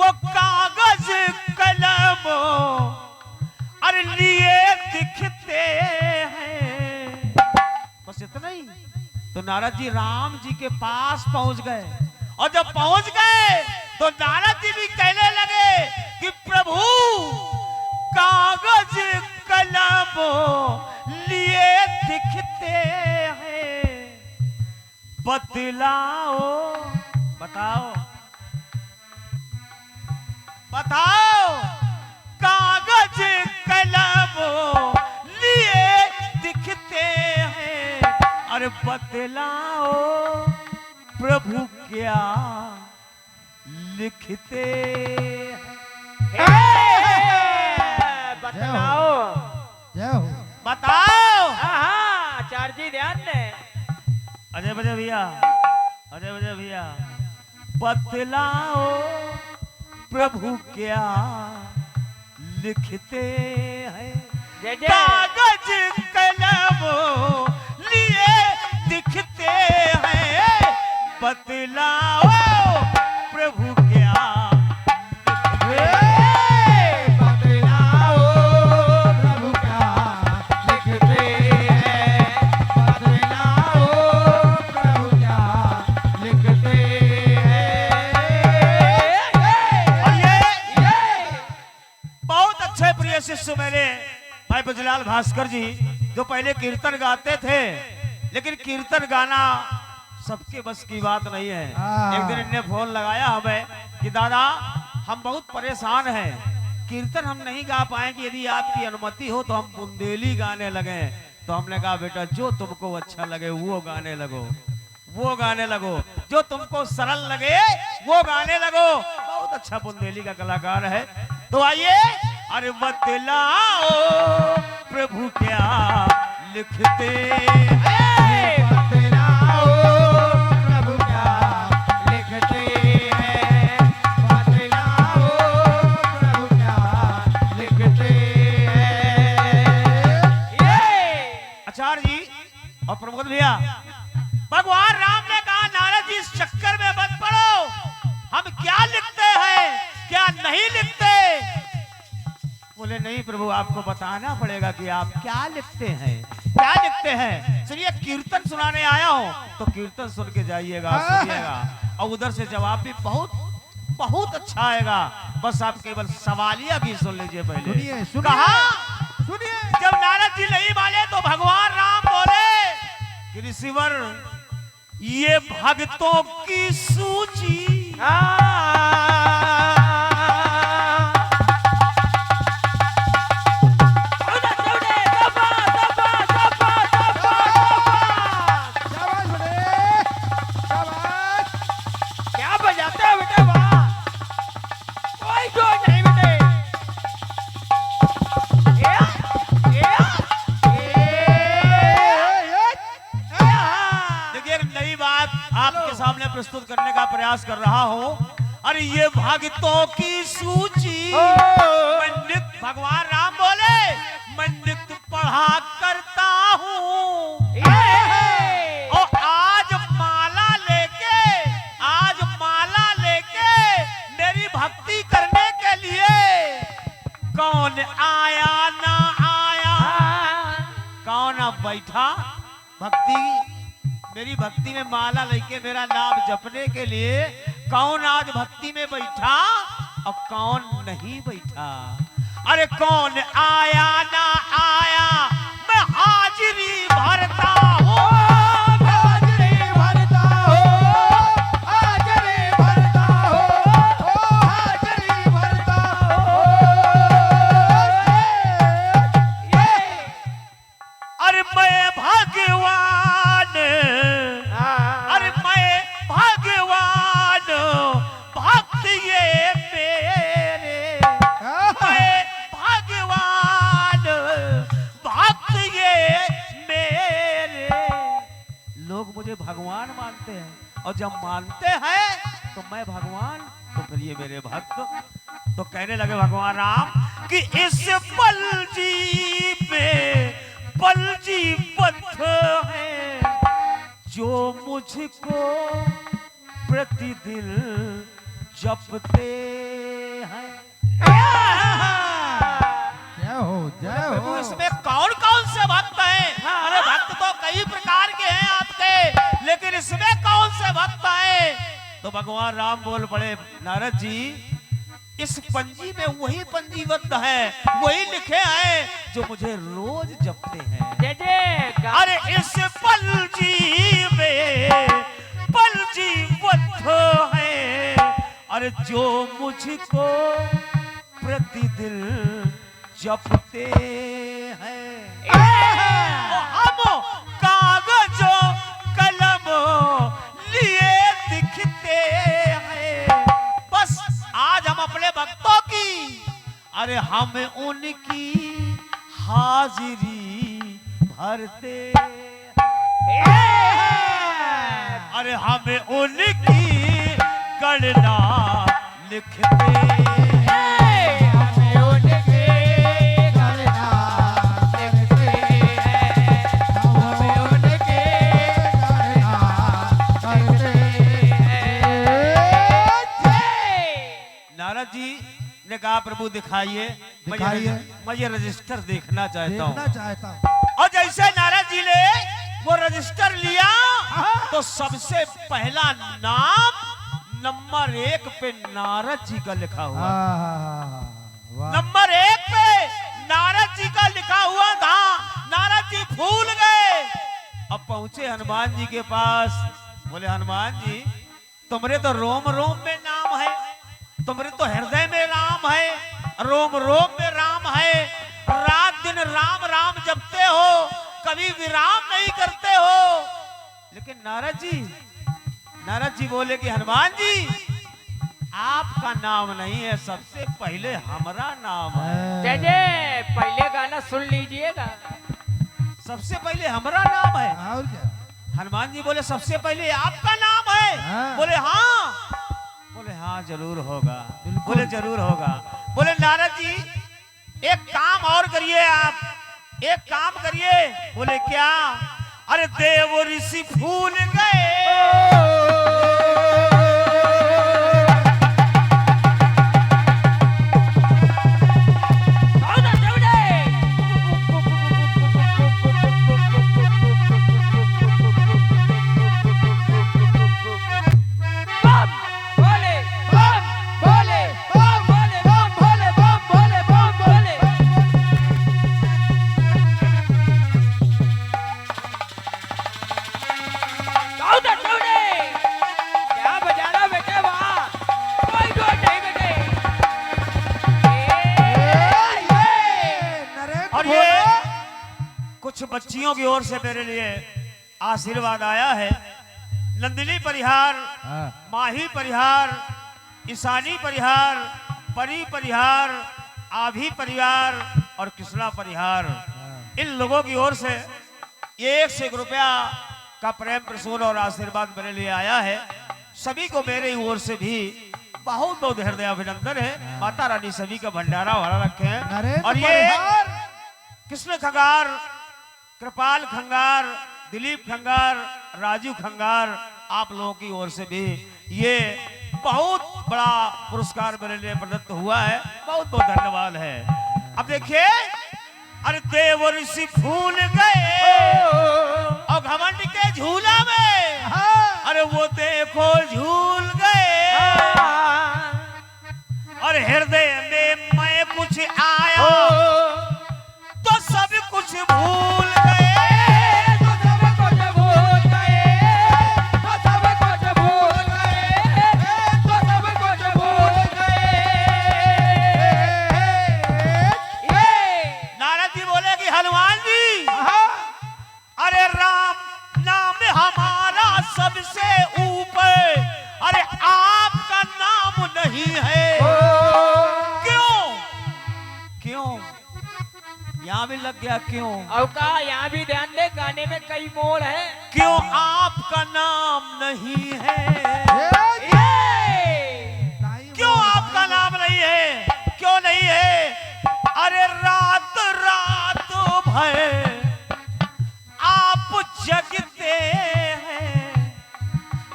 वो कागज कलम अरे लिए दिखते हैं। बस इतना ही। तो नारद जी राम जी के पास पहुंच गए और जब पहुंच गए तो नारद जी भी कहने लगे कि प्रभु कागज कलम लिए दिखते हैं, बतलाओ बताओ बताओ कागज कलम लिए दिखते हैं, अरे बतलाओ प्रभु क्या लिखते हैं। बताओ बताओ। हाँ आचार्य जी ध्यान दे। अजय बजय भैया, अजय बजय भैया, बतलाओ प्रभु क्या लिखते हैं। जय जय। कागज कलम लिए दिखते हैं, बतलाओ प्रभु क्या शिष्य मेरे भाई बजलाल भास्कर जी जो पहले कीर्तन गाते थे, लेकिन कीर्तन गाना सबके बस की बात नहीं है। एक दिन इन्हें फोन लगाया हमें कि दादा हम बहुत परेशान हैं, कीर्तन हम नहीं गा पाएंगे, यदि आपकी अनुमति हो तो हम बुंदेली गाने लगे। तो हमने कहा बेटा जो तुमको अच्छा लगे वो गाने लगो, वो गाने लगो, जो तुमको सरल लगे वो गाने लगो। बहुत अच्छा बुंदेली का कलाकार है। तो आइए, अरे बतलाओ प्रभु क्या लिखते हैं, बतलाओ प्रभु क्या लिखते हैं, बतलाओ प्रभु क्या लिखते हैं। आचार्य जी और प्रमोद भैया, भगवान राम ने कहा नारद जी इस चक्कर में मत पड़ो, हम क्या लिखते हैं क्या नहीं लिखते। बोले नहीं प्रभु आपको बताना पड़ेगा कि आप क्या लिखते हैं, क्या लिखते हैं। सुनिए कीर्तन सुनाने आया हूं तो कीर्तन सुन के जाइएगा, सुनिएगा, और उधर से जवाब भी बहुत बहुत अच्छा आएगा। बस आप केवल सवालिया भी सुन लीजिए पहले। सुनिए सुनिए कहा सुनिए। जब नारद जी नहीं माने तो भगवान राम बोले कि ऋषिवर ये भक्तों की सूची आपके सामने प्रस्तुत करने का प्रयास कर रहा हूं। अरे ये भक्तों की सूची मैं नित्य, भगवान राम बोले मैं नित्य पढ़ा करता हूं, और आज माला लेके मेरी भक्ति करने के लिए कौन आया ना आया, कौन अब बैठा मेरी भक्ति में माला लेके मेरा नाम जपने के लिए, कौन आज भक्ति में बैठा और कौन नहीं बैठा। अरे कौन आया ना आया मैं हाजिरी भरता हूँ, हाजिरी भरता हो, हाजिरी भरता हो, हाजिरी भरता हो। अरे मैं भगवान, अरे मैं भगवान भक्त ये मेरे, मैं भगवान भक्त ये मेरे। लोग मुझे भगवान मानते हैं, और जब मानते हैं तो मैं भगवान, तो फिर ये मेरे भक्त। तो कहने लगे भगवान राम कि इस बलजी में बलजी पथ है जो मुझको प्रतिदिन जपते जय प्रभु हो। इसमें कौन कौन से भक्त हैं? अरे भक्त तो कई प्रकार के हैं आपके, लेकिन इसमें कौन से भक्त हैं? तो भगवान राम बोल पड़े, नारद जी इस पंजी में वही पंजीबद्ध है, वही लिखे हैं जो मुझे रोज जपते हैं। जय जय अरे इस पंजी में पंजीबद्ध है, अरे जो मुझको प्रतिदिन जपते हैं। हम कागजों कलम लिए दिखते हैं, बस आज हम अपने भक्तों की, अरे हम उनकी हाजिरी भरते, अरे हमें उनकी गणना लिखते। हमें उनके गणना लिखते हैं, हमें उनके गणना लिखते हैं। नारद जी ने कहा, प्रभु दिखाइए, मैं ये रजिस्टर देखना चाहता हूँ। चाहता हूँ। और जैसे नारद जी ने वो रजिस्टर लिया, तो सबसे पहला नाम नंबर 1 पे नारद जी का लिखा हुआ। नंबर 1 पे नारद जी का लिखा हुआ था। नारद जी भूल गए। अब पहुंचे हनुमान जी के पास, बोले हनुमान जी तुम्हारे तो रोम रोम में नाम है, तुम्हारे तो हृदय में राम है, रोम रोम में राम है, रात दिन राम राम जपते हो, कभी विराम नहीं करते हो। लेकिन नारद जी बोले कि हनुमान जी आपका नाम नहीं है, सबसे पहले हमारा नाम है। जय जय पहले गाना सुन लीजिएगा। सबसे पहले हमारा नाम है। और क्या? हनुमान जी बोले सबसे पहले आपका नाम है। हाँ। बोले हाँ जरूर होगा। बिल्कुल। बोले जरूर होगा। बोले नारद जी एक काम और करिए, आप एक काम करिए। बोले क्या? अरे देव ऋषि भूल गए, बोले बम बोले बम बोले बम बोले बम बोले बम बोले। क्या बजाना बेटे वहाँ, कोई जोर नहीं बेटे। नरेंद्र और ये कुछ बच्चियों की ओर से मेरे लिए आशीर्वाद आया है। नंदिनी परिहार, माही परिहार, ईशानी परिहार, परी परिहार, आभी परिवार और कृष्णा परिहार, इन लोगों की ओर से 1 रुपया का प्रेम प्रसून और आशीर्वाद मेरे लिए आया है। सभी को मेरे ओर से भी बहुत बहुत हृदय अभिनंदन है। माता रानी सभी का भंडारा भरा रखे हैं। नरेंद्र और ये परिहार। कृष्ण खंगार, कृपाल खंगार, दिलीप खंगार, राजू खंगार, आप लोगों की ओर से भी ये बहुत बड़ा पुरस्कार मेरे लिए प्रदत्त हुआ है। बहुत बहुत धन्यवाद है। अब देखिए, अरे देव ऋषि भूल गए और घमंड के झूला में, अरे वो देखो झूल गए, और हृदय में मैं कुछ आया तो सब कुछ भूल गए। नारद जी बोले कि हनुमान जी, अरे राम नाम हमारा सबसे ऊपर, अरे आपका नाम नहीं है। क्यों यहाँ भी लग गया? क्यों? और का यहाँ भी ध्यान दे, गाने में कई मोड़ है। क्यों आपका नाम नहीं है? क्यों आपका नाम नहीं है? क्यों नहीं है? अरे रात रात भर आप जगते हैं,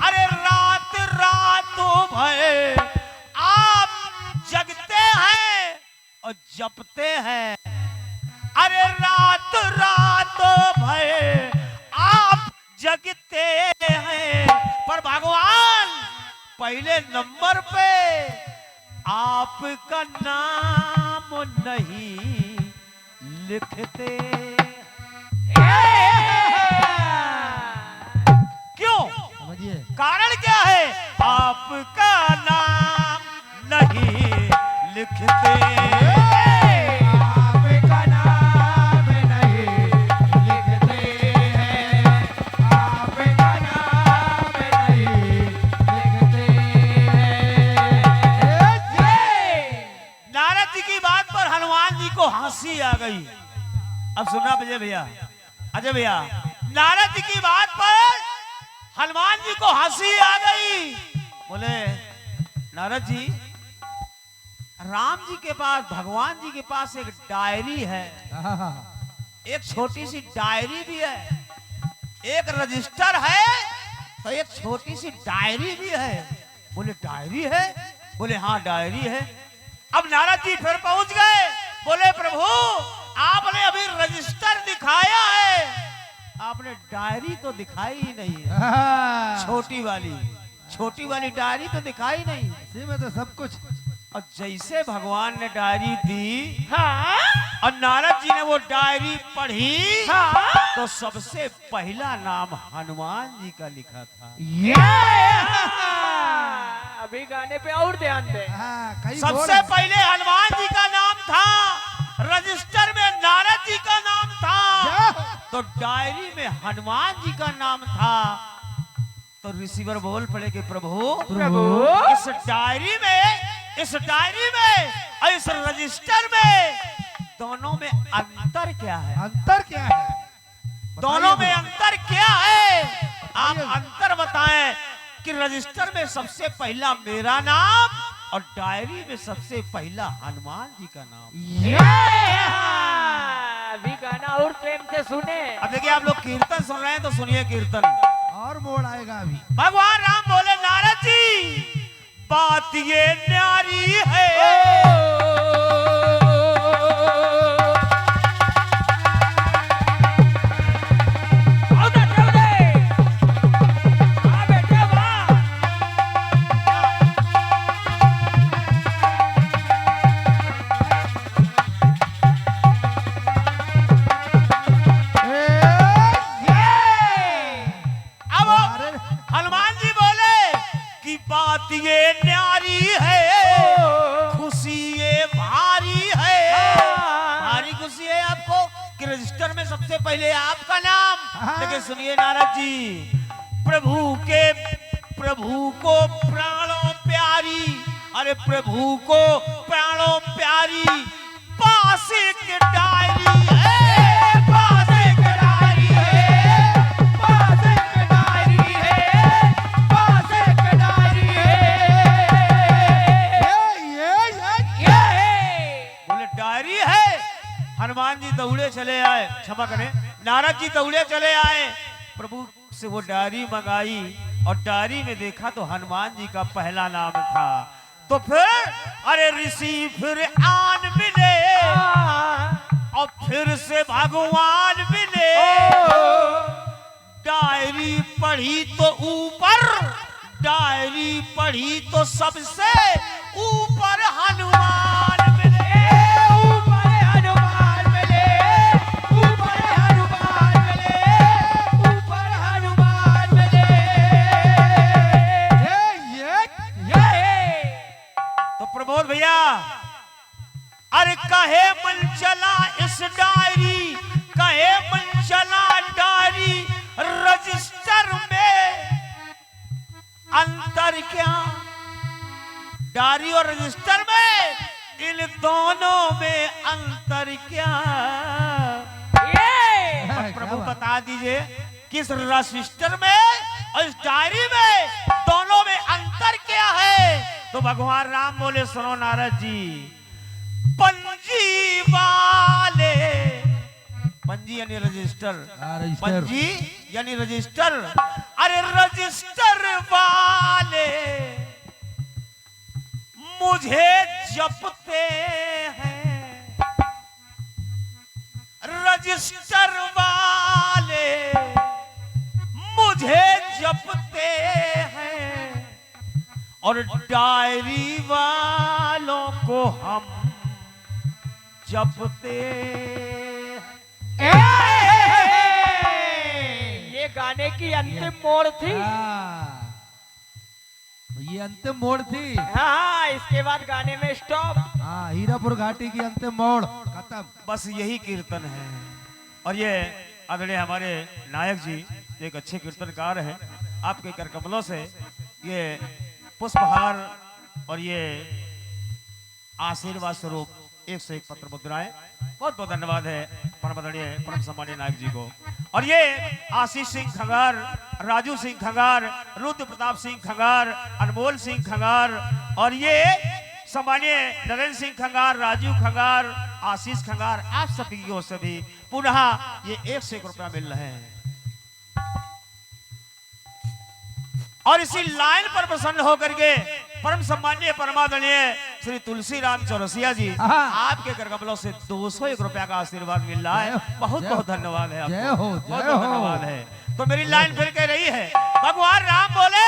अरे रात रात भर आप जगते हैं, जपते हैं। अरे रात रात भर आप जगते हैं, पर भगवान पहले नंबर पे आपका नाम नहीं लिखते। क्यों? समझिए। कारण क्या है? आपका नाम नहीं लिखते। आपका नाम नहीं लिखते हैं, आपका नाम नहीं लिखते हैं। नारद जी की बात पर हनुमान जी को हंसी आ गई। अब सुनना अजय भैया, अजय भैया, नारद जी की बात पर हनुमान जी को हंसी आ गई। बोले नारद जी, राम जी के पास, भगवान जी के पास एक डायरी है, एक छोटी सी डायरी भी है, एक रजिस्टर है, तो एक छोटी सी डायरी भी है। बोले डायरी है? बोले हाँ डायरी है। अब नारद जी फिर पहुंच गए। बोले प्रभु, आपने अभी रजिस्टर दिखाया है, आपने डायरी तो दिखाई ही नहीं है। छोटी वाली डायरी तो दिखाई नहीं। इसी में तो सब कुछ। और जैसे भगवान ने डायरी दी, हाँ और नारद जी ने वो डायरी पढ़ी, हाँ तो सबसे पहला नाम हनुमान जी का लिखा था। अभी गाने पे और ध्यान दे। हाँ, कई सबसे पहले हनुमान जी का नाम था, रजिस्टर में नारद जी का नाम था, तो डायरी में हनुमान जी का नाम था। तो रिसीवर बोल पड़े कि प्रभु, इस डायरी में और इस रजिस्टर में दोनों में अंतर क्या है? अंतर क्या है? दोनों में अंतर क्या है? आप अंतर बताएं कि रजिस्टर में सबसे पहला मेरा नाम और डायरी में सबसे पहला हनुमान जी का नाम। अभी गाना और प्रेम से सुने। अब देखिए, आप लोग कीर्तन सुन रहे हैं तो सुनिए कीर्तन। और मोड़ आएगा अभी। भगवान राम बोले नारद जी, बात ये न्यारी है, बात ये न्यारी है, खुशी ये भारी है। भारी खुशी है आपको कि रजिस्टर में सबसे पहले आपका नाम। लेकिन सुनिए नारद जी, प्रभु को प्राणों प्यारी, अरे प्रभु को प्राणों प्यारी पास एक डायरी है, पास एक डायरी है, पास एक डायरी है, पास एक डायरी है। बोले डायरी है। हनुमान जी दौड़े चले आए, क्षमा करें, नारद जी दौड़े चले आए, प्रभु से वो डायरी मंगाई और डायरी में देखा तो हनुमान जी का पहला नाम था। तो फिर अरे ऋषि फिर आन मिले और फिर से भगवान मिले। डायरी पढ़ी तो ऊपर, डायरी पढ़ी तो सबसे ऊपर हनुमान मिले, ऊपर हनुमान मिले, ऊपर हनुमान मिले, ऊपर हनुमान मिले। तो प्रबोध भैया, अरे कहे मन चला इस डायरी, कहे मन चला डायरी रजिस्टर में अंतर क्या? डायरी और रजिस्टर में, इन दोनों में अंतर क्या? प्रभु बता दीजिए किस रजिस्टर में और इस डायरी में दोनों में अंतर क्या है? तो भगवान राम बोले सुनो नारद जी, पंजी वाले, पंजी यानी रजिस्टर, पंजी यानी रजिस्टर, अरे रजिस्टर वाले मुझे जपते हैं, रजिस्टर वाले मुझे जपते हैं और डायरी वालों को हम जपते हैं। ये गाने की अंतिम मोड़ थी। हाँ। ये अंतिम मोड़ थी। हाँ, इसके बाद गाने में स्टॉप। हाँ, हीरापुर घाटी की अंतिम मोड़ खत्म। बस यही कीर्तन है। और ये आदरणीय हमारे नायक जी एक अच्छे कीर्तनकार हैं। आपके कर कमलों से ये पुष्पहार और ये आशीर्वाद स्वरूप 101 पत्र मुद्राएं। बहुत बहुत धन्यवाद है परम आदरणीय परम सम्मानीय नायक जी को। और ये आशीष सिंह खंगार, राजू सिंह खंगार, रुद्र प्रताप सिंह खंगार, अनमोल सिंह खंगार और ये सम्मानीय नरेंद्र सिंह खंगार, राजू खंगार, आशीष खंगार, आप सभी की ओर से भी पुनः ये 101 रुपया मिल रहे हैं। और इसी लाइन पर प्रसन्न होकर के परम सम्मानीय परमादरणीय श्री तुलसीराम चौरसिया जी आपके कर कमलों से 201 रुपया का आशीर्वाद मिल रहा है। बहुत बहुत धन्यवाद है आपको। जय हो, बहुत जय हो। धन्यवाद है। तो मेरी लाइन फिर कह रही है, भगवान राम बोले